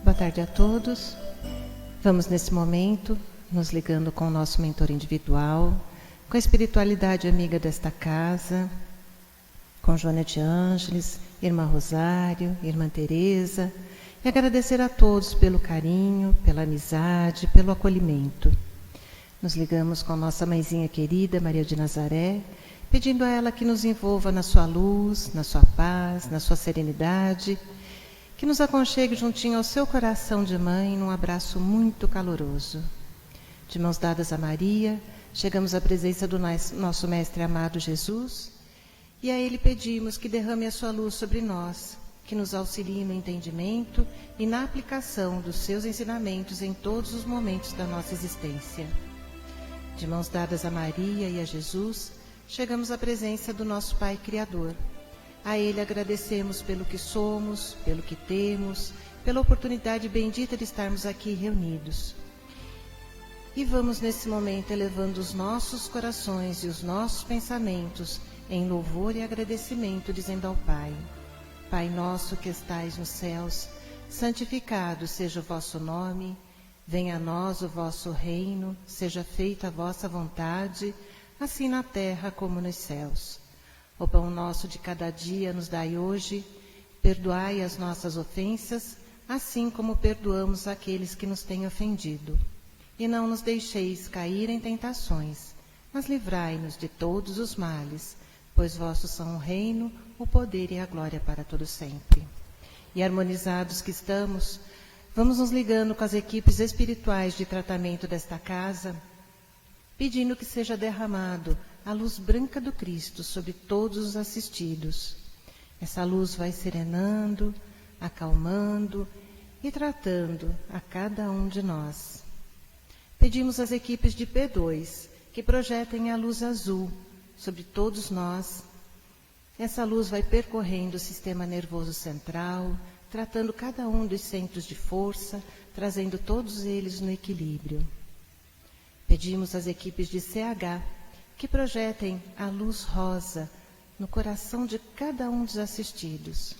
Boa tarde a todos. Vamos nesse momento nos ligando com o nosso mentor individual, com a espiritualidade amiga desta casa, com Joana de Ângeles, Irmã Rosário, Irmã Teresa, e agradecer a todos pelo carinho, pela amizade, pelo acolhimento. Nos ligamos com nossa mãezinha querida, Maria de Nazaré, pedindo a ela que nos envolva na sua luz, na sua paz, na sua serenidade, que nos aconchegue juntinho ao seu coração de mãe num abraço muito caloroso. De mãos dadas a Maria, chegamos à presença do nosso Mestre amado Jesus e a Ele pedimos que derrame a sua luz sobre nós, que nos auxilie no entendimento e na aplicação dos seus ensinamentos em todos os momentos da nossa existência. De mãos dadas a Maria e a Jesus, chegamos à presença do nosso Pai Criador. A Ele agradecemos pelo que somos, pelo que temos, pela oportunidade bendita de estarmos aqui reunidos. E vamos nesse momento elevando os nossos corações e os nossos pensamentos em louvor e agradecimento, dizendo ao Pai: Pai nosso que estais nos céus, santificado seja o vosso nome, venha a nós o vosso reino, seja feita a vossa vontade, assim na terra como nos céus. O pão nosso de cada dia nos dai hoje, perdoai as nossas ofensas, assim como perdoamos aqueles que nos têm ofendido. E não nos deixeis cair em tentações, mas livrai-nos de todos os males, pois vossos são o reino, o poder e a glória para todo sempre. E harmonizados que estamos, vamos nos ligando com as equipes espirituais de tratamento desta casa, pedindo que seja derramado a luz branca do Cristo sobre todos os assistidos. Essa luz vai serenando, acalmando e tratando a cada um de nós. Pedimos às equipes de P2 que projetem a luz azul sobre todos nós. Essa luz vai percorrendo o sistema nervoso central, tratando cada um dos centros de força, trazendo todos eles no equilíbrio. Pedimos às equipes de CH que projetem a luz rosa no coração de cada um dos assistidos.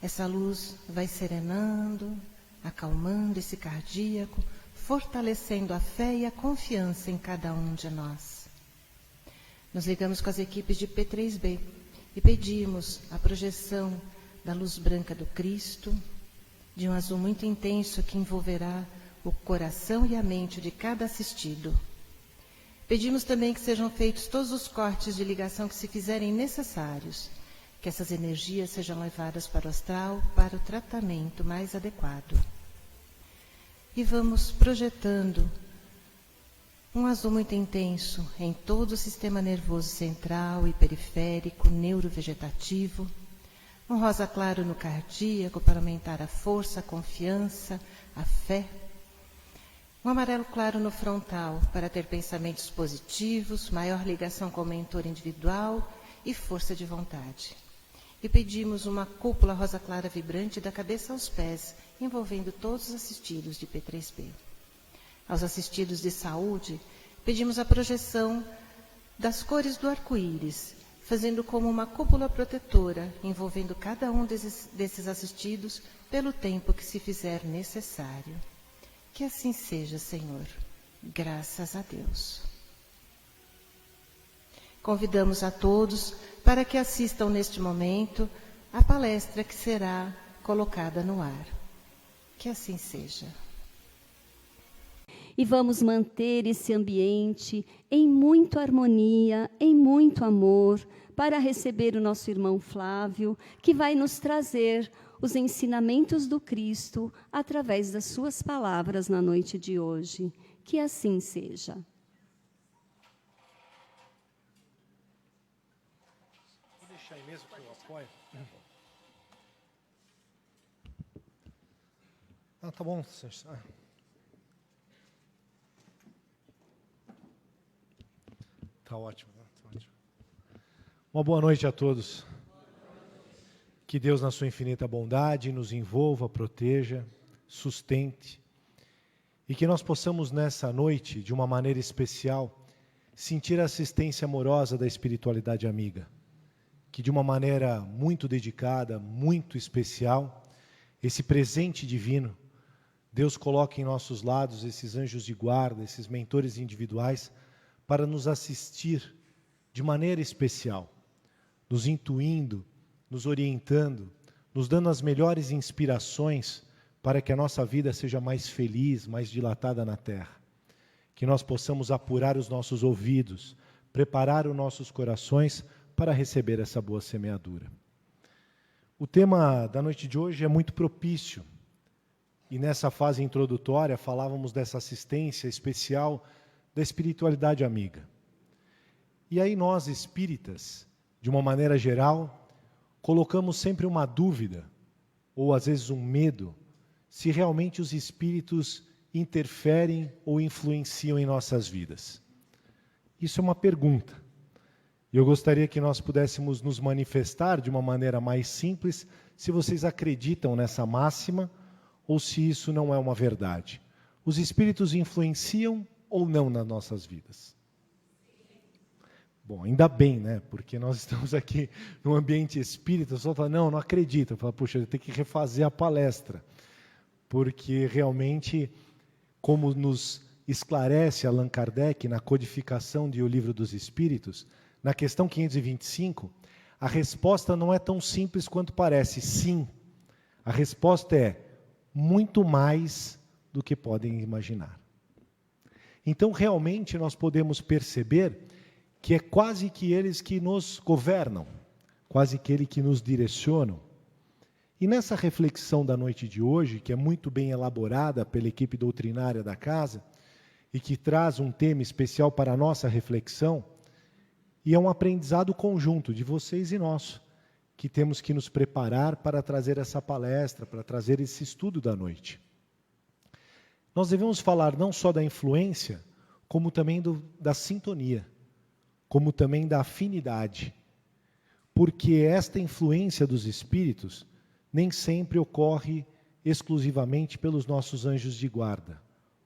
Essa luz vai serenando, acalmando esse cardíaco, fortalecendo a fé e a confiança em cada um de nós. Nos ligamos com as equipes de P3B e pedimos a projeção da luz branca do Cristo, de um azul muito intenso que envolverá o coração e a mente de cada assistido. Pedimos também que sejam feitos todos os cortes de ligação que se fizerem necessários, que essas energias sejam levadas para o astral, para o tratamento mais adequado. E vamos projetando um azul muito intenso em todo o sistema nervoso central e periférico, neurovegetativo, um rosa claro no cardíaco para aumentar a força, a confiança, a fé, um amarelo claro no frontal para ter pensamentos positivos, maior ligação com o mentor individual e força de vontade. E pedimos uma cúpula rosa clara vibrante da cabeça aos pés, envolvendo todos os assistidos de P3B. Aos assistidos de saúde, pedimos a projeção das cores do arco-íris, fazendo como uma cúpula protetora, envolvendo cada um desses assistidos pelo tempo que se fizer necessário. Que assim seja, Senhor. Graças a Deus. Convidamos a todos para que assistam neste momento a palestra que será colocada no ar. Que assim seja. E vamos manter esse ambiente em muita harmonia, em muito amor, para receber o nosso irmão Flávio, que vai nos trazer os ensinamentos do Cristo através das suas palavras na noite de hoje. Que assim seja. Vou deixar aí mesmo que eu apoio. Ah, tá bom. Tá ótimo, tá ótimo. Uma boa noite a todos. Que Deus, na sua infinita bondade, nos envolva, proteja, sustente, e que nós possamos nessa noite, de uma maneira especial, sentir a assistência amorosa da espiritualidade amiga, que de uma maneira muito dedicada, muito especial, esse presente divino, Deus coloca em nossos lados esses anjos de guarda, esses mentores individuais, para nos assistir de maneira especial, nos intuindo, nos orientando, nos dando as melhores inspirações para que a nossa vida seja mais feliz, mais dilatada na terra. Que nós possamos apurar os nossos ouvidos, preparar os nossos corações para receber essa boa semeadura. O tema da noite de hoje é muito propício. E nessa fase introdutória falávamos dessa assistência especial da espiritualidade amiga. E aí nós, espíritas, de uma maneira geral, colocamos sempre uma dúvida, ou às vezes um medo, se realmente os espíritos interferem ou influenciam em nossas vidas. Isso é uma pergunta. E eu gostaria que nós pudéssemos nos manifestar de uma maneira mais simples, se vocês acreditam nessa máxima, ou se isso não é uma verdade. Os espíritos influenciam ou não nas nossas vidas? Bom, ainda bem, né? Porque nós estamos aqui num ambiente espírita, o pessoal fala, não acredito. Eu falo, puxa, eu tenho que refazer a palestra. Porque realmente, como nos esclarece Allan Kardec na codificação de O Livro dos Espíritos, na questão 525, a resposta não é tão simples quanto parece. Sim, a resposta é muito mais do que podem imaginar. Então, realmente, nós podemos perceber que é quase que eles que nos governam, quase que eles que nos direcionam. E nessa reflexão da noite de hoje, que é muito bem elaborada pela equipe doutrinária da casa, e que traz um tema especial para a nossa reflexão, e é um aprendizado conjunto de vocês e nosso, que temos que nos preparar para trazer essa palestra, para trazer esse estudo da noite. Nós devemos falar não só da influência, como também da sintonia, como também da afinidade, porque esta influência dos espíritos nem sempre ocorre exclusivamente pelos nossos anjos de guarda,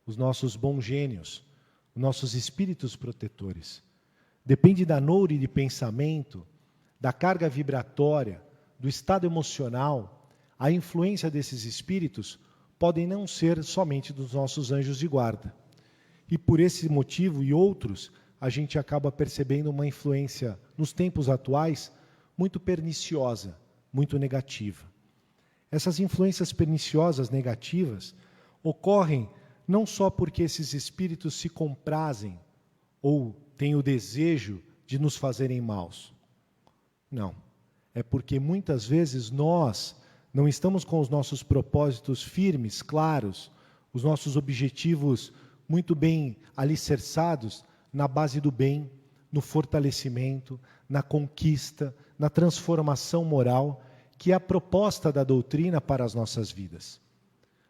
os nossos bons gênios, os nossos espíritos protetores. Depende da noure de pensamento, da carga vibratória, do estado emocional. A influência desses espíritos podem não ser somente dos nossos anjos de guarda. E por esse motivo e outros, a gente acaba percebendo uma influência, nos tempos atuais, muito perniciosa, muito negativa. Essas influências perniciosas, negativas, ocorrem não só porque esses espíritos se comprazem ou têm o desejo de nos fazerem maus. Não. É porque muitas vezes nós não estamos com os nossos propósitos firmes, claros, os nossos objetivos muito bem alicerçados na base do bem, no fortalecimento, na conquista, na transformação moral, que é a proposta da doutrina para as nossas vidas.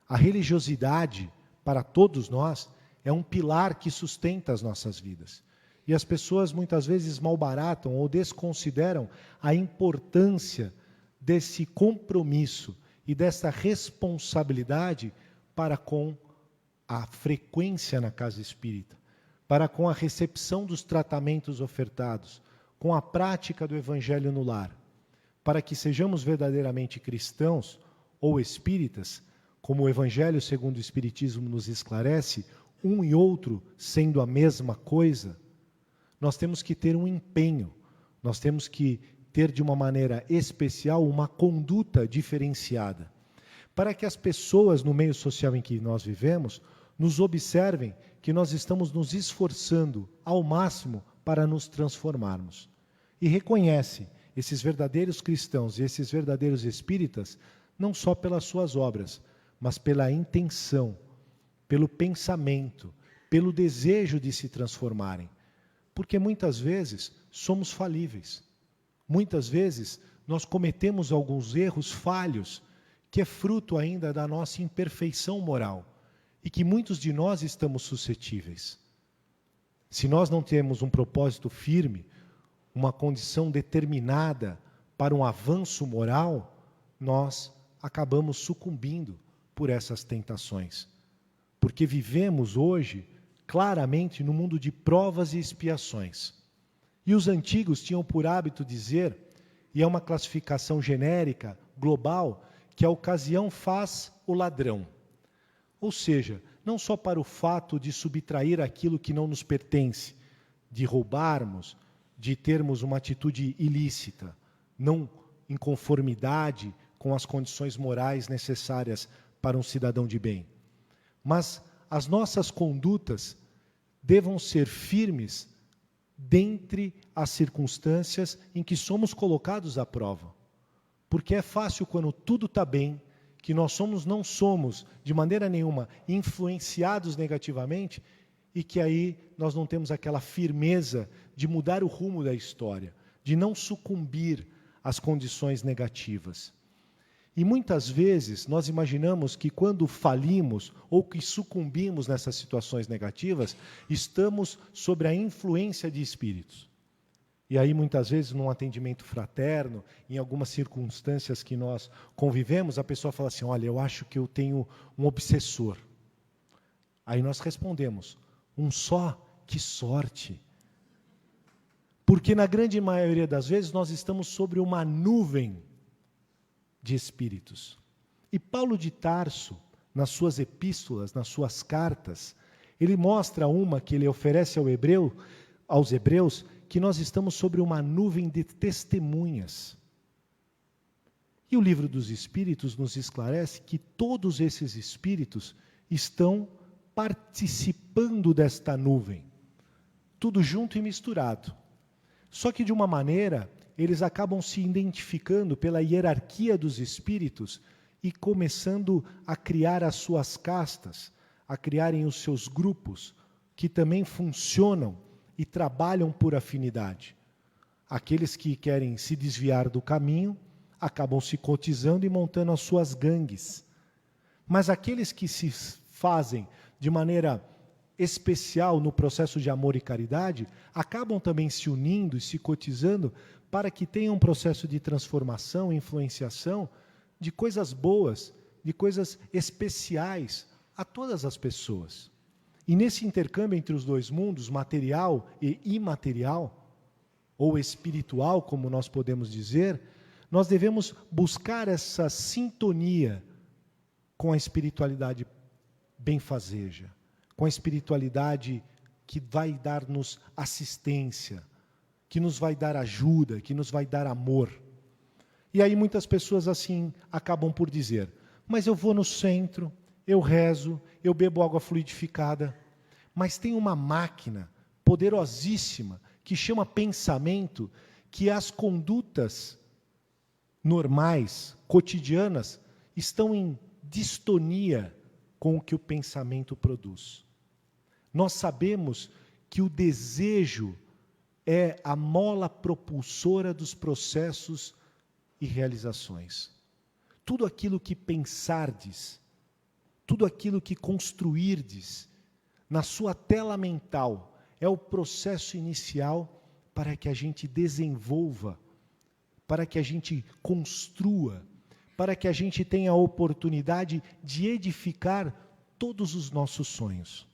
A religiosidade, para todos nós, é um pilar que sustenta as nossas vidas. E as pessoas muitas vezes malbaratam ou desconsideram a importância desse compromisso e dessa responsabilidade para com a frequência na casa espírita, para com a recepção dos tratamentos ofertados, com a prática do evangelho no lar, para que sejamos verdadeiramente cristãos ou espíritas, como o evangelho segundo o espiritismo nos esclarece, um e outro sendo a mesma coisa. Nós temos que ter um empenho, nós temos que ter de uma maneira especial uma conduta diferenciada, para que as pessoas no meio social em que nós vivemos nos observem que nós estamos nos esforçando ao máximo para nos transformarmos. E reconhece esses verdadeiros cristãos e esses verdadeiros espíritas, não só pelas suas obras, mas pela intenção, pelo pensamento, pelo desejo de se transformarem. Porque muitas vezes somos falíveis. Muitas vezes nós cometemos alguns erros falhos, que é fruto ainda da nossa imperfeição moral, e que muitos de nós estamos suscetíveis. Se nós não temos um propósito firme, uma condição determinada para um avanço moral, nós acabamos sucumbindo por essas tentações. Porque vivemos hoje claramente no mundo de provas e expiações. E os antigos tinham por hábito dizer, e é uma classificação genérica, global, que a ocasião faz o ladrão. Ou seja, não só para o fato de subtrair aquilo que não nos pertence, de roubarmos, de termos uma atitude ilícita, não em conformidade com as condições morais necessárias para um cidadão de bem. Mas as nossas condutas devam ser firmes dentre as circunstâncias em que somos colocados à prova. Porque é fácil quando tudo está bem, que nós não somos, de maneira nenhuma, influenciados negativamente, e que aí nós não temos aquela firmeza de mudar o rumo da história, de não sucumbir às condições negativas. E muitas vezes nós imaginamos que quando falimos ou que sucumbimos nessas situações negativas, estamos sob a influência de espíritos. E aí muitas vezes num atendimento fraterno, em algumas circunstâncias que nós convivemos, a pessoa fala assim, olha, eu acho que eu tenho um obsessor. Aí nós respondemos, um só? Que sorte! Porque na grande maioria das vezes nós estamos sobre uma nuvem de espíritos. E Paulo de Tarso, nas suas epístolas, nas suas cartas, ele mostra uma que ele oferece aos hebreus, que nós estamos sobre uma nuvem de testemunhas. E o livro dos Espíritos nos esclarece que todos esses espíritos estão participando desta nuvem, tudo junto e misturado. Só que de uma maneira, eles acabam se identificando pela hierarquia dos espíritos e começando a criar as suas castas, a criarem os seus grupos, que também funcionam e trabalham por afinidade. Aqueles que querem se desviar do caminho, acabam se cotizando e montando as suas gangues. Mas aqueles que se fazem de maneira especial no processo de amor e caridade, acabam também se unindo e se cotizando para que tenha um processo de transformação, influenciação de coisas boas, de coisas especiais a todas as pessoas. E nesse intercâmbio entre os dois mundos, material e imaterial, ou espiritual, como nós podemos dizer, nós devemos buscar essa sintonia com a espiritualidade benfazeja, com a espiritualidade que vai dar-nos assistência, que nos vai dar ajuda, que nos vai dar amor. E aí muitas pessoas assim acabam por dizer, mas eu vou no centro, eu rezo, eu bebo água fluidificada, mas tem uma máquina poderosíssima que chama pensamento, que as condutas normais, cotidianas, estão em distonia com o que o pensamento produz. Nós sabemos que o desejo é a mola propulsora dos processos e realizações. Tudo aquilo que pensardes, tudo aquilo que construirdes na sua tela mental é o processo inicial para que a gente desenvolva, para que a gente construa, para que a gente tenha a oportunidade de edificar todos os nossos sonhos.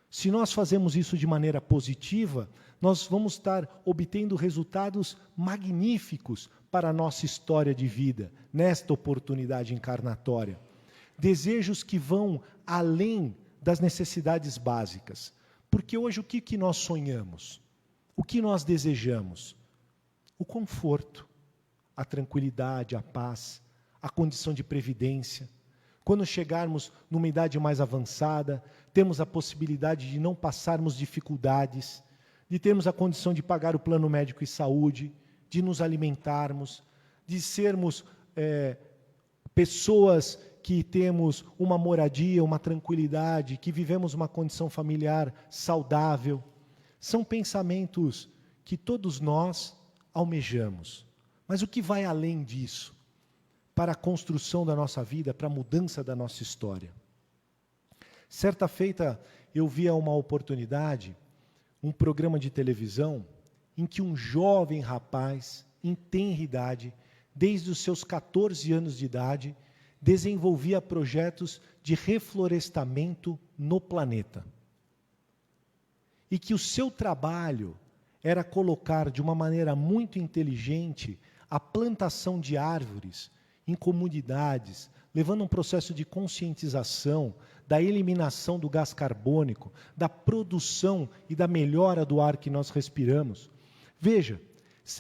Se nós fazemos isso de maneira positiva, nós vamos estar obtendo resultados magníficos para a nossa história de vida, nesta oportunidade encarnatória. Desejos que vão além das necessidades básicas. Porque hoje o que nós sonhamos? O que nós desejamos? O conforto, a tranquilidade, a paz, a condição de previdência. Quando chegarmos numa idade mais avançada, temos a possibilidade de não passarmos dificuldades, de termos a condição de pagar o plano médico e saúde, de nos alimentarmos, de sermos pessoas que temos uma moradia, uma tranquilidade, que vivemos uma condição familiar saudável. São pensamentos que todos nós almejamos. Mas o que vai além disso? Para a construção da nossa vida, para a mudança da nossa história. Certa feita, eu via uma oportunidade, um programa de televisão, em que um jovem rapaz, em tenra idade, desde os seus 14 anos de idade, desenvolvia projetos de reflorestamento no planeta. E que o seu trabalho era colocar de uma maneira muito inteligente a plantação de árvores em comunidades, levando um processo de conscientização, da eliminação do gás carbônico, da produção e da melhora do ar que nós respiramos. Veja,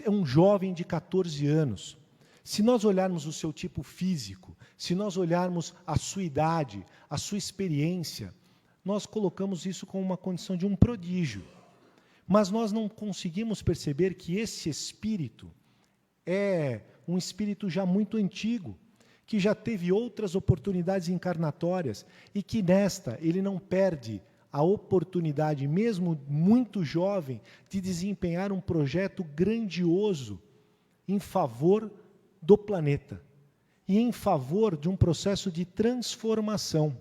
é um jovem de 14 anos. Se nós olharmos o seu tipo físico, se nós olharmos a sua idade, a sua experiência, nós colocamos isso como uma condição de um prodígio. Mas nós não conseguimos perceber que esse espírito é um espírito já muito antigo, que já teve outras oportunidades encarnatórias e que nesta ele não perde a oportunidade, mesmo muito jovem, de desempenhar um projeto grandioso em favor do planeta e em favor de um processo de transformação.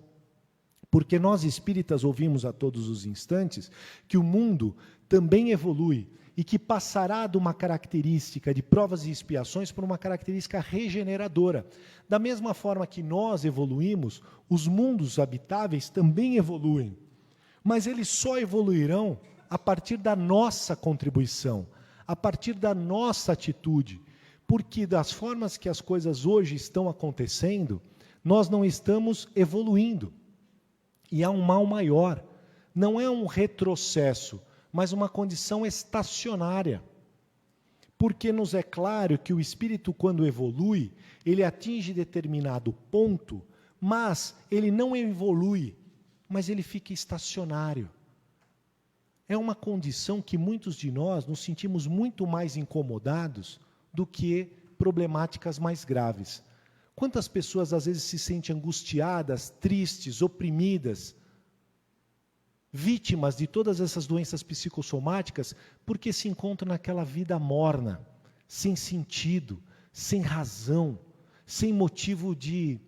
Porque nós espíritas ouvimos a todos os instantes que o mundo também evolui e que passará de uma característica de provas e expiações para uma característica regeneradora. Da mesma forma que nós evoluímos, os mundos habitáveis também evoluem. Mas eles só evoluirão a partir da nossa contribuição, a partir da nossa atitude. Porque das formas que as coisas hoje estão acontecendo, nós não estamos evoluindo. E há um mal maior. Não é um retrocesso, mas uma condição estacionária. Porque nos é claro que o espírito, quando evolui, ele atinge determinado ponto, mas ele não evolui, mas ele fica estacionário. É uma condição que muitos de nós nos sentimos muito mais incomodados do que problemáticas mais graves. Quantas pessoas às vezes se sentem angustiadas, tristes, oprimidas, vítimas de todas essas doenças psicossomáticas, porque se encontram naquela vida morna, sem sentido, sem razão, sem motivo de,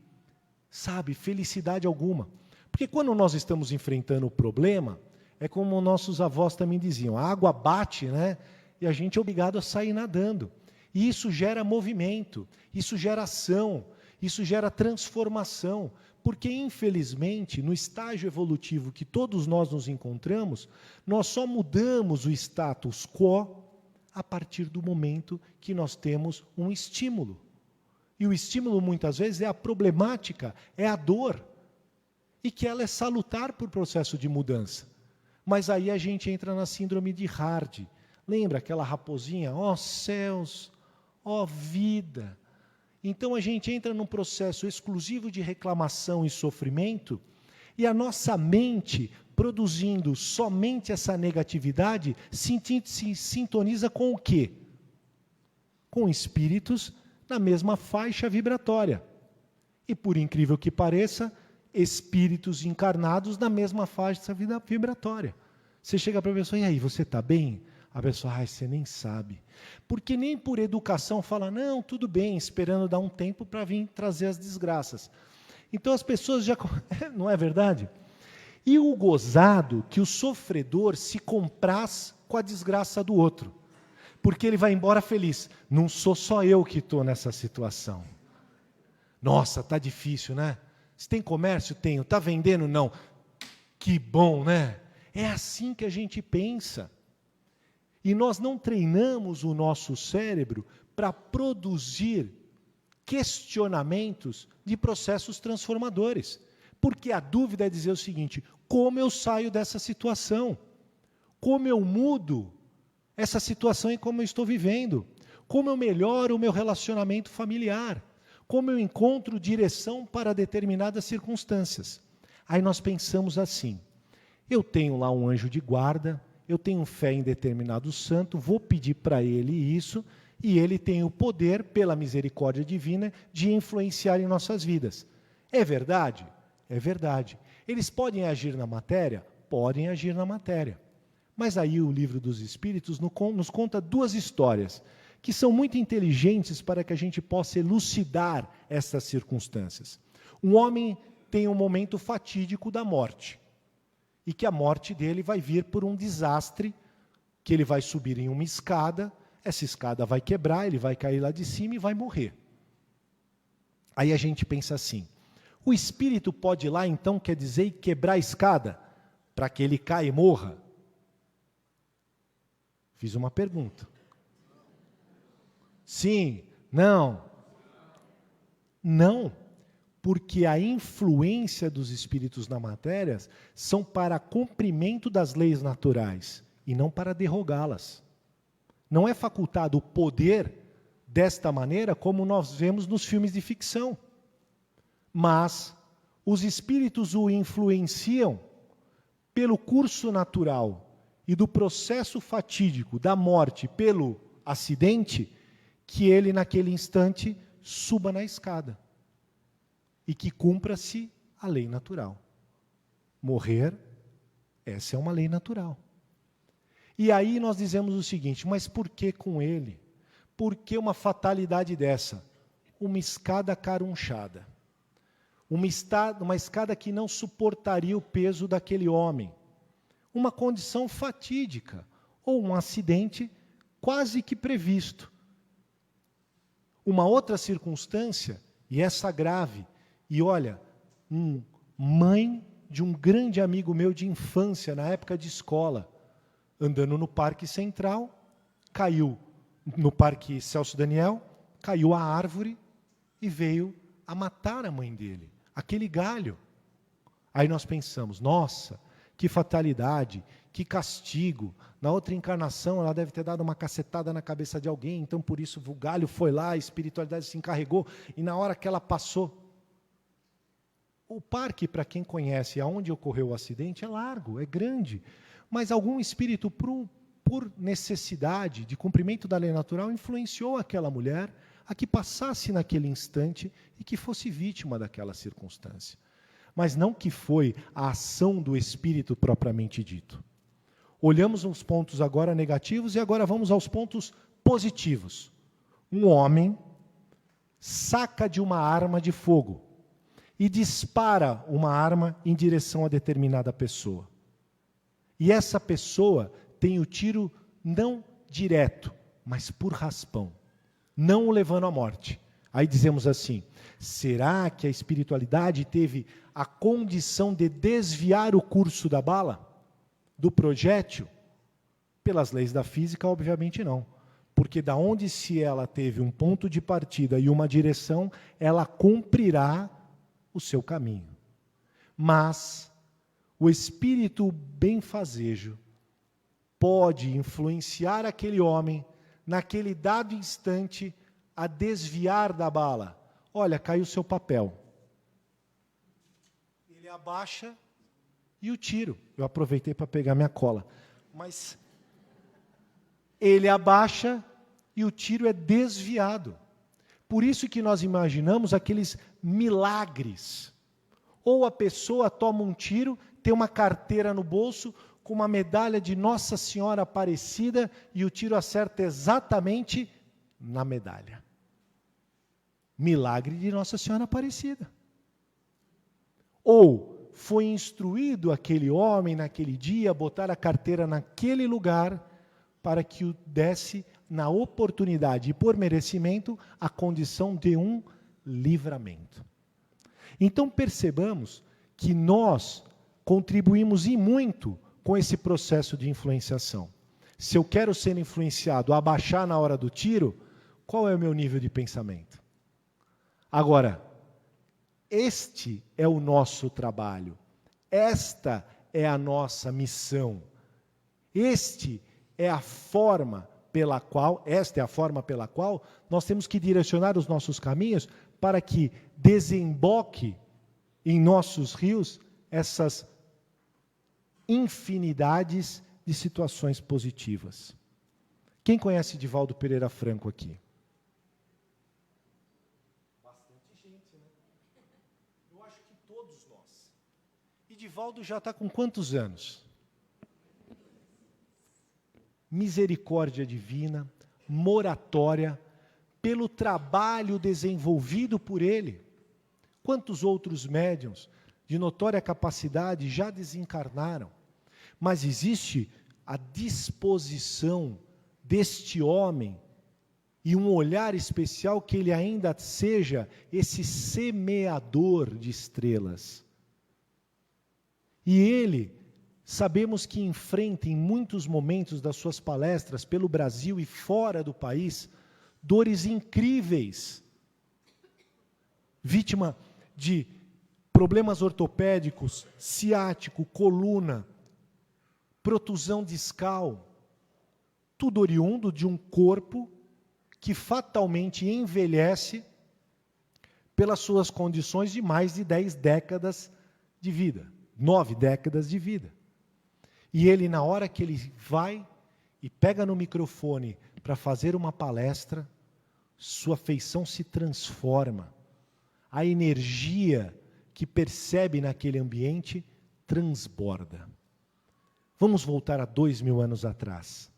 felicidade alguma. Porque quando nós estamos enfrentando o problema, é como nossos avós também diziam, a água bate, né? E a gente é obrigado a sair nadando. E isso gera movimento, isso gera ação, isso gera transformação. Porque, infelizmente, no estágio evolutivo que todos nós nos encontramos, nós só mudamos o status quo a partir do momento que nós temos um estímulo. E o estímulo, muitas vezes, é a problemática, é a dor. E que ela é salutar para o processo de mudança. Mas aí a gente entra na síndrome de Hard. Lembra aquela raposinha? Ó céus, ó vida. Então a gente entra num processo exclusivo de reclamação e sofrimento, e a nossa mente, produzindo somente essa negatividade, se sintoniza com o quê? Com espíritos na mesma faixa vibratória. E por incrível que pareça, espíritos encarnados na mesma faixa vibratória. Você chega para a pessoa, e aí, você está bem? A pessoa, você nem sabe. Porque nem por educação fala, não, tudo bem, esperando dar um tempo para vir trazer as desgraças. Então as pessoas já... Não é verdade? E o gozado que o sofredor se compraz com a desgraça do outro. Porque ele vai embora feliz. Não sou só eu que estou nessa situação. Nossa, está difícil, né? Você tem comércio? Tenho. Está vendendo? Não. Que bom, né? É assim que a gente pensa. E nós não treinamos o nosso cérebro para produzir questionamentos de processos transformadores. Porque a dúvida é dizer o seguinte, como eu saio dessa situação? Como eu mudo essa situação em como eu estou vivendo? Como eu melhoro o meu relacionamento familiar? Como eu encontro direção para determinadas circunstâncias? Aí nós pensamos assim, eu tenho lá um anjo de guarda, eu tenho fé em determinado santo, vou pedir para ele isso, e ele tem o poder, pela misericórdia divina, de influenciar em nossas vidas. É verdade? É verdade. Eles podem agir na matéria? Podem agir na matéria. Mas aí o Livro dos Espíritos nos conta duas histórias, que são muito inteligentes para que a gente possa elucidar essas circunstâncias. Um homem tem um momento fatídico da morte. E que a morte dele vai vir por um desastre, que ele vai subir em uma escada, essa escada vai quebrar, ele vai cair lá de cima e vai morrer. Aí a gente pensa assim, o espírito pode ir lá então, quer dizer, quebrar a escada, para que ele caia e morra? Fiz uma pergunta. Sim, não. Não, porque a influência dos espíritos na matéria são para cumprimento das leis naturais e não para derrogá-las. Não é facultado o poder desta maneira como nós vemos nos filmes de ficção. Mas os espíritos o influenciam pelo curso natural e do processo fatídico da morte pelo acidente, que ele naquele instante suba na escada e que cumpra-se a lei natural. Morrer, essa é uma lei natural. E aí nós dizemos o seguinte, mas por que com ele? Por que uma fatalidade dessa? Uma escada carunchada. Uma escada que não suportaria o peso daquele homem. Uma condição fatídica, ou um acidente quase que previsto. Uma outra circunstância, e essa grave, e olha, mãe de um grande amigo meu de infância, na época de escola, andando no Parque Central, caiu no Parque Celso Daniel, caiu a árvore e veio a matar a mãe dele, aquele galho. Aí nós pensamos, nossa, que fatalidade, que castigo. Na outra encarnação ela deve ter dado uma cacetada na cabeça de alguém, então por isso o galho foi lá, a espiritualidade se encarregou, e na hora que ela passou. O parque, para quem conhece aonde ocorreu o acidente, é largo, é grande, mas algum espírito, por necessidade de cumprimento da lei natural, influenciou aquela mulher a que passasse naquele instante e que fosse vítima daquela circunstância. Mas não que foi a ação do espírito propriamente dito. Olhamos uns pontos agora negativos e agora vamos aos pontos positivos. Um homem saca de uma arma de fogo e dispara uma arma em direção a determinada pessoa. E essa pessoa tem o tiro não direto, mas por raspão, não o levando à morte. Aí dizemos assim, será que a espiritualidade teve a condição de desviar o curso da bala, do projétil? Pelas leis da física, obviamente não. Porque da onde se ela teve um ponto de partida e uma direção, ela cumprirá o seu caminho. Mas o espírito benfazejo pode influenciar aquele homem, naquele dado instante, a desviar da bala. Olha, caiu o seu papel. Ele abaixa e o tiro. Eu aproveitei para pegar minha cola. Mas ele abaixa e o tiro é desviado. Por isso que nós imaginamos aqueles milagres. Ou a pessoa toma um tiro, tem uma carteira no bolso, com uma medalha de Nossa Senhora Aparecida, e o tiro acerta exatamente na medalha. Milagre de Nossa Senhora Aparecida. Ou foi instruído aquele homem naquele dia a botar a carteira naquele lugar para que o desse na oportunidade e por merecimento a condição de um livramento. Então percebamos que nós contribuímos e muito com esse processo de influenciação. Se eu quero ser influenciado a abaixar na hora do tiro, qual é o meu nível de pensamento? Agora, este é o nosso trabalho, esta é a nossa missão, esta é a forma pela qual nós temos que direcionar os nossos caminhos para que desemboque em nossos rios essas infinidades de situações positivas. Quem conhece Divaldo Pereira Franco aqui? Bastante gente, né? Eu acho que todos nós. E Divaldo já está com quantos anos? Misericórdia divina, moratória, pelo trabalho desenvolvido por ele. Quantos outros médiuns de notória capacidade já desencarnaram? Mas existe a disposição deste homem e um olhar especial que ele ainda seja esse semeador de estrelas. E ele, sabemos que enfrenta em muitos momentos das suas palestras pelo Brasil e fora do país, dores incríveis, vítima de problemas ortopédicos, ciático, coluna, protusão discal, tudo oriundo de um corpo que fatalmente envelhece pelas suas condições de mais de 10 décadas de vida, 9 décadas de vida. E ele, na hora que ele vai e pega no microfone para fazer uma palestra, sua feição se transforma. A energia que percebe naquele ambiente transborda. Vamos voltar a 2000 anos atrás.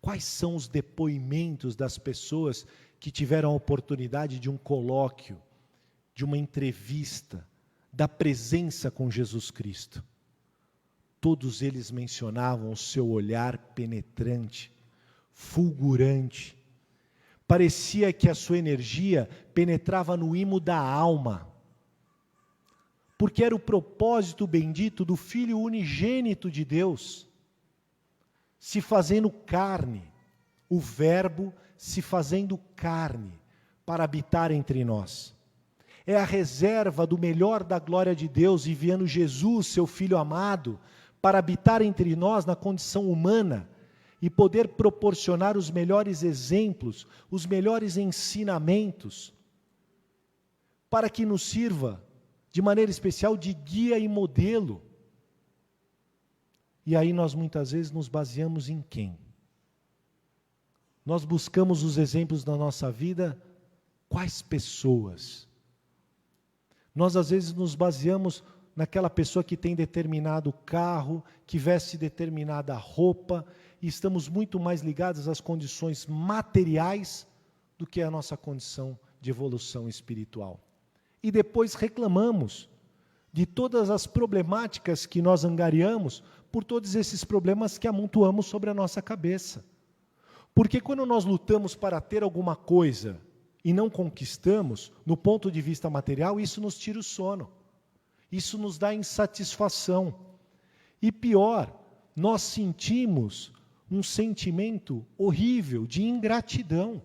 Quais são os depoimentos das pessoas que tiveram a oportunidade de um colóquio, de uma entrevista, da presença com Jesus Cristo? Todos eles mencionavam o seu olhar penetrante, fulgurante. Parecia que a sua energia penetrava no imo da alma, porque era o propósito bendito do Filho unigênito de Deus, se fazendo carne, o Verbo se fazendo carne, para habitar entre nós. É a reserva do melhor da glória de Deus, enviando Jesus, seu Filho amado, para habitar entre nós na condição humana, e poder proporcionar os melhores exemplos, os melhores ensinamentos, para que nos sirva, de maneira especial, de guia e modelo. E aí nós muitas vezes nos baseamos em quem? Nós buscamos os exemplos da nossa vida, quais pessoas? Nós às vezes nos baseamos naquela pessoa que tem determinado carro, que veste determinada roupa, e estamos muito mais ligados às condições materiais do que à nossa condição de evolução espiritual. E depois reclamamos de todas as problemáticas que nós angariamos por todos esses problemas que amontoamos sobre a nossa cabeça. Porque quando nós lutamos para ter alguma coisa e não conquistamos, no ponto de vista material, isso nos tira o sono. Isso nos dá insatisfação. E pior, nós sentimos um sentimento horrível de ingratidão.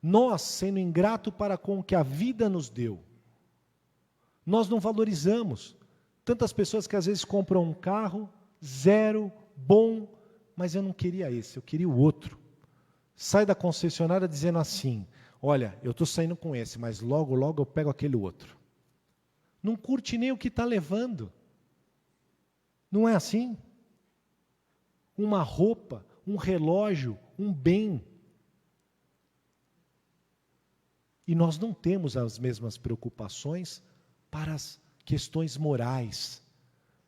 Nós, sendo ingrato para com o que a vida nos deu, nós não valorizamos. Tantas pessoas que às vezes compram um carro, zero, bom, mas eu não queria esse, eu queria o outro. Sai da concessionária dizendo assim, olha, eu estou saindo com esse, mas logo, logo eu pego aquele outro. Não curte nem o que está levando. Não é assim? Uma roupa, um relógio, um bem. E nós não temos as mesmas preocupações para as questões morais.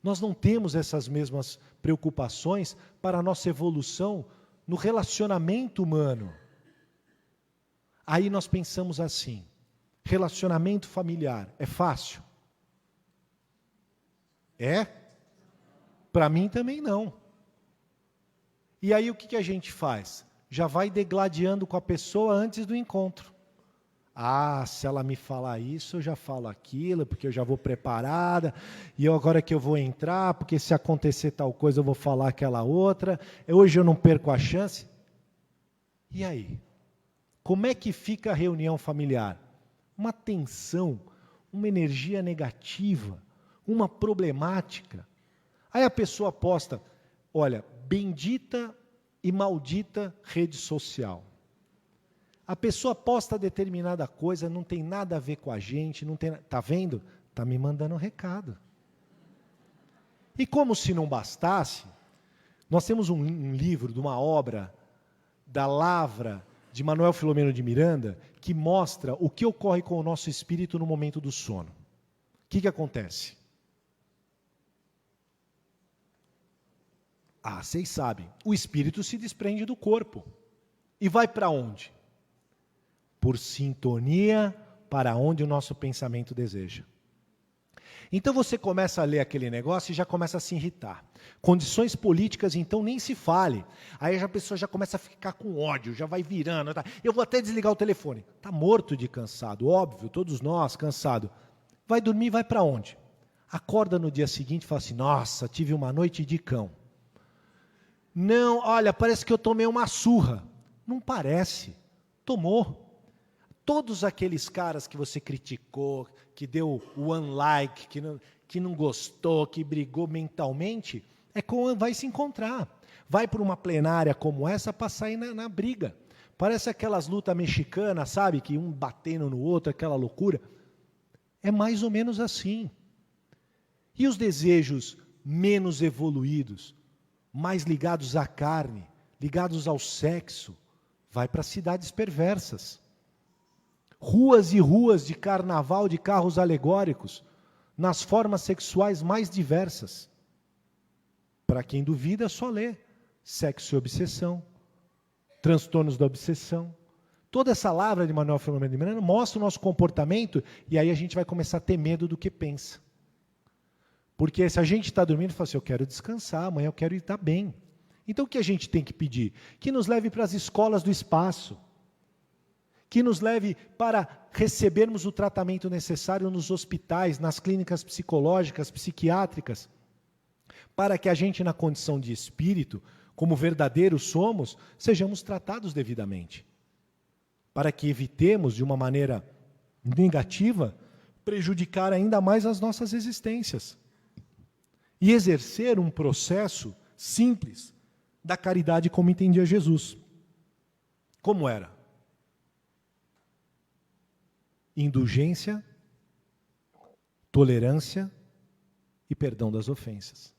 Nós não temos essas mesmas preocupações para a nossa evolução no relacionamento humano. Aí nós pensamos assim, relacionamento familiar, é fácil? É? Para mim também não. E aí o que a gente faz? Já vai degladiando com a pessoa antes do encontro. Ah, se ela me falar isso, eu já falo aquilo, porque eu já vou preparada, e eu agora que eu vou entrar, porque se acontecer tal coisa eu vou falar aquela outra, hoje eu não perco a chance. E aí? Como é que fica a reunião familiar? Uma tensão, uma energia negativa, uma problemática. Aí a pessoa posta, olha, bendita e maldita rede social. A pessoa posta determinada coisa, não tem nada a ver com a gente, não tem, tá vendo? Tá me mandando um recado. E como se não bastasse, nós temos um livro de uma obra da Lavra de Manuel Filomeno de Miranda que mostra o que ocorre com o nosso espírito no momento do sono. O que acontece? Ah, vocês sabem, o espírito se desprende do corpo. E vai para onde? Por sintonia para onde o nosso pensamento deseja. Então você começa a ler aquele negócio e já começa a se irritar. Condições políticas, então, nem se fale. Aí a pessoa já começa a ficar com ódio, já vai virando. Tá? Eu vou até desligar o telefone. Está morto de cansado, óbvio, todos nós, cansado. Vai dormir, vai para onde? Acorda no dia seguinte e fala assim, nossa, tive uma noite de cão. Não, olha, parece que eu tomei uma surra. Não parece, tomou. Todos aqueles caras que você criticou, que deu o unlike, que não gostou, que brigou mentalmente, vai se encontrar. Vai para uma plenária como essa para sair na briga. Parece aquelas lutas mexicanas, sabe? Que um batendo no outro, aquela loucura. É mais ou menos assim. E os desejos menos evoluídos, mais ligados à carne, ligados ao sexo, vai para cidades perversas. Ruas e ruas de carnaval de carros alegóricos, nas formas sexuais mais diversas. Para quem duvida, só lê. Sexo e obsessão, transtornos da obsessão. Toda essa lavra de Manuel Filomeno de Miranda mostra o nosso comportamento e aí a gente vai começar a ter medo do que pensa. Porque se a gente está dormindo, fala assim, eu quero descansar, amanhã eu quero estar bem. Então o que a gente tem que pedir? Que nos leve para as escolas do espaço. Que nos leve para recebermos o tratamento necessário nos hospitais, nas clínicas psicológicas, psiquiátricas, para que a gente, na condição de espírito, como verdadeiros somos, sejamos tratados devidamente, para que evitemos, de uma maneira negativa, prejudicar ainda mais as nossas existências e exercer um processo simples da caridade como entendia Jesus. Como era? Indulgência, tolerância e perdão das ofensas.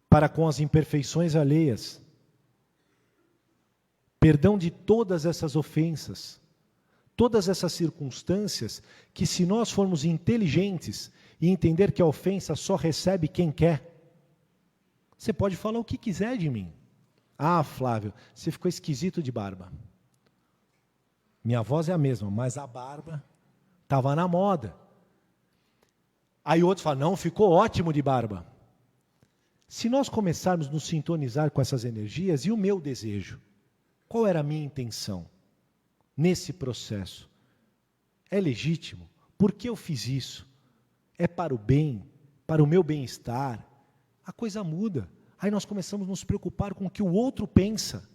Para com as imperfeições alheias, perdão de todas essas ofensas, todas essas circunstâncias que, se nós formos inteligentes e entender que a ofensa só recebe quem quer, você pode falar o que quiser de mim. Ah, Flávio, você ficou esquisito de barba. Minha voz é a mesma, mas a barba estava na moda. Aí outros falam, não, ficou ótimo de barba. Se nós começarmos a nos sintonizar com essas energias, e o meu desejo? Qual era a minha intenção nesse processo? É legítimo? Por que eu fiz isso? É para o bem? Para o meu bem-estar? A coisa muda. Aí nós começamos a nos preocupar com o que o outro pensa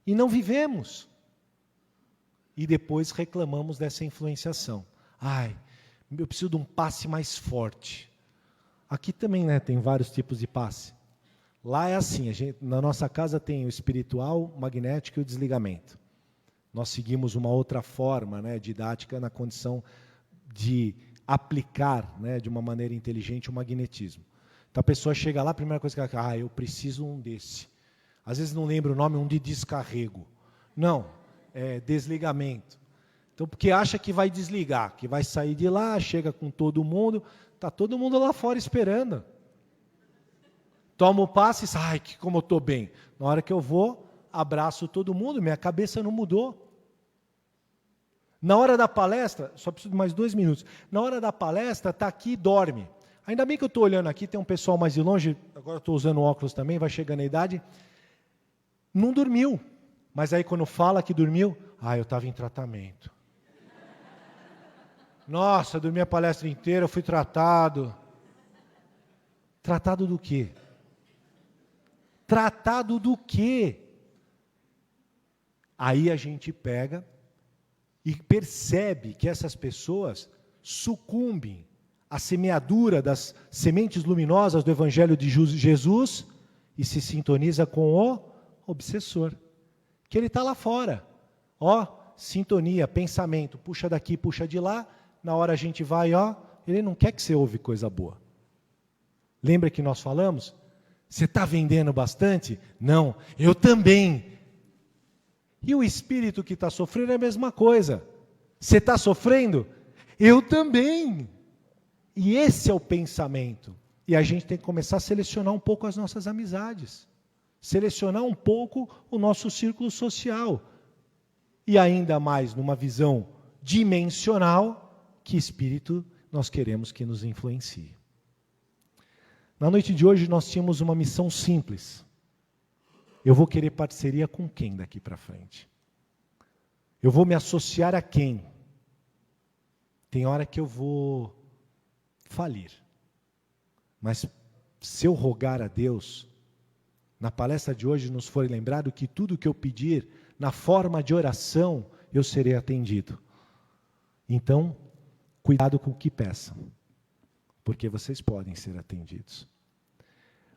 e não vivemos. E depois reclamamos dessa influenciação. Ai, eu preciso de um passe mais forte. Aqui também, né, tem vários tipos de passe. Lá é assim, na nossa casa tem o espiritual, o magnético e o desligamento. Nós seguimos uma outra forma, né, didática na condição de aplicar, né, de uma maneira inteligente o magnetismo. Então a pessoa chega lá, a primeira coisa que ela fala, eu preciso um desse. Às vezes não lembra o nome, um de descarrego. Não, é desligamento. Então, porque acha que vai desligar, que vai sair de lá, chega com todo mundo, está todo mundo lá fora esperando. Toma o passe e diz, ai, como eu estou bem. Na hora que eu vou, abraço todo mundo, minha cabeça não mudou. Na hora da palestra, só preciso de mais 2 minutos. Na hora da palestra, está aqui e dorme. Ainda bem que eu estou olhando aqui, tem um pessoal mais de longe, agora estou usando óculos também, vai chegando a idade. Não dormiu. Mas aí quando fala que dormiu, eu estava em tratamento. Nossa, eu dormi a palestra inteira, eu fui tratado. Tratado do quê? Tratado do quê? Aí a gente pega e percebe que essas pessoas sucumbem à semeadura das sementes luminosas do Evangelho de Jesus e se sintoniza com o obsessor. Que ele está lá fora. Sintonia, pensamento, puxa daqui, puxa de lá. Na hora a gente vai, ele não quer que você ouve coisa boa. Lembra que nós falamos? Você está vendendo bastante? Não, eu também. E o espírito que está sofrendo é a mesma coisa. Você está sofrendo? Eu também. E esse é o pensamento. E a gente tem que começar a selecionar um pouco as nossas amizades. Selecionar um pouco o nosso círculo social. E ainda mais numa visão dimensional, que espírito nós queremos que nos influencie. Na noite de hoje nós tínhamos uma missão simples. Eu vou querer parceria com quem daqui para frente? Eu vou me associar a quem? Tem hora que eu vou falir. Mas se eu rogar a Deus, na palestra de hoje nos foi lembrado que tudo que eu pedir na forma de oração, eu serei atendido. Então, cuidado com o que peçam, porque vocês podem ser atendidos.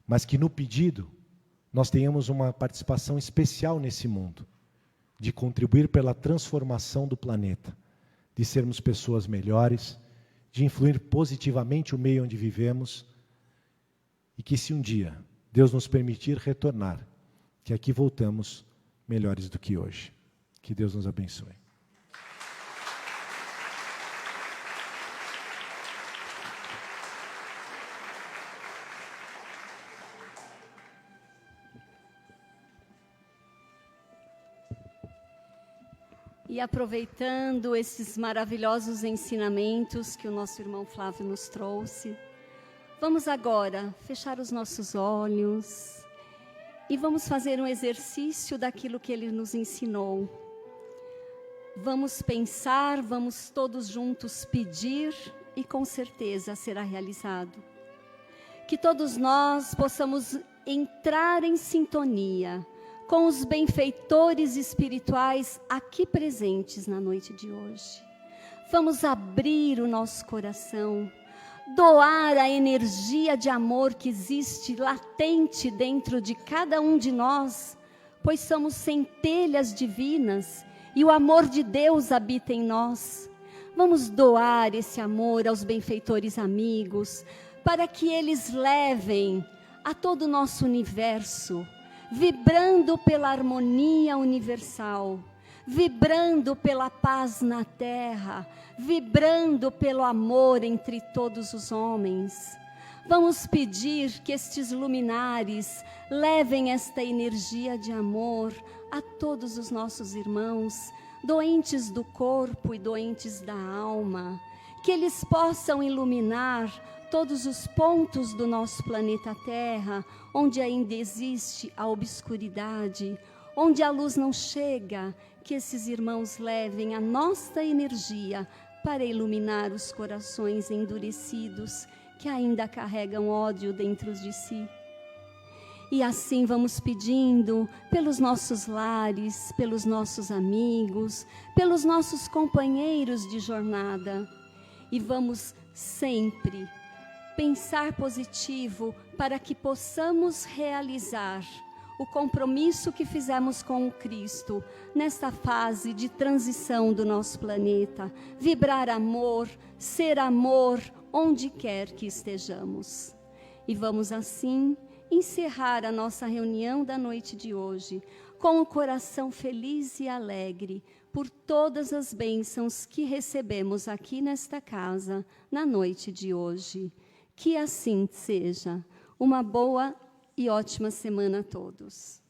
Mas que no pedido, nós tenhamos uma participação especial nesse mundo, de contribuir pela transformação do planeta, de sermos pessoas melhores, de influir positivamente o meio onde vivemos, e que se um dia Deus nos permitir retornar, que aqui voltamos melhores do que hoje. Que Deus nos abençoe. E aproveitando esses maravilhosos ensinamentos que o nosso irmão Flávio nos trouxe, vamos agora fechar os nossos olhos e vamos fazer um exercício daquilo que ele nos ensinou. Vamos pensar, vamos todos juntos pedir e com certeza será realizado. Que todos nós possamos entrar em sintonia com os benfeitores espirituais aqui presentes na noite de hoje. Vamos abrir o nosso coração, doar a energia de amor que existe latente dentro de cada um de nós, pois somos centelhas divinas e o amor de Deus habita em nós. Vamos doar esse amor aos benfeitores amigos, para que eles levem a todo o nosso universo, vibrando pela harmonia universal, vibrando pela paz na terra, vibrando pelo amor entre todos os homens. Vamos pedir que estes luminares levem esta energia de amor a todos os nossos irmãos, doentes do corpo e doentes da alma, que eles possam iluminar todos os pontos do nosso planeta Terra, onde ainda existe a obscuridade, onde a luz não chega, que esses irmãos levem a nossa energia para iluminar os corações endurecidos, que ainda carregam ódio dentro de si. E assim vamos pedindo pelos nossos lares, pelos nossos amigos, pelos nossos companheiros de jornada. E vamos sempre pensar positivo para que possamos realizar o compromisso que fizemos com o Cristo nesta fase de transição do nosso planeta. Vibrar amor, ser amor onde quer que estejamos. E vamos assim encerrar a nossa reunião da noite de hoje com o coração feliz e alegre por todas as bênçãos que recebemos aqui nesta casa na noite de hoje. Que assim seja. Uma boa e ótima semana a todos.